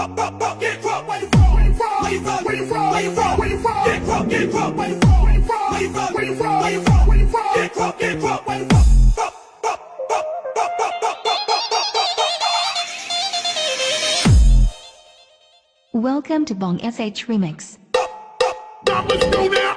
Get crunk, where you from? Where you from? Where you from? Where you from? Where you from? Where you from? Get crunk, get crunk, where you from? Where you from? Where you from? Where you from? Where you from? Where you from? Get crunk, get crunk, where you from? Welcome to Bong SH Remix. Now let's go now.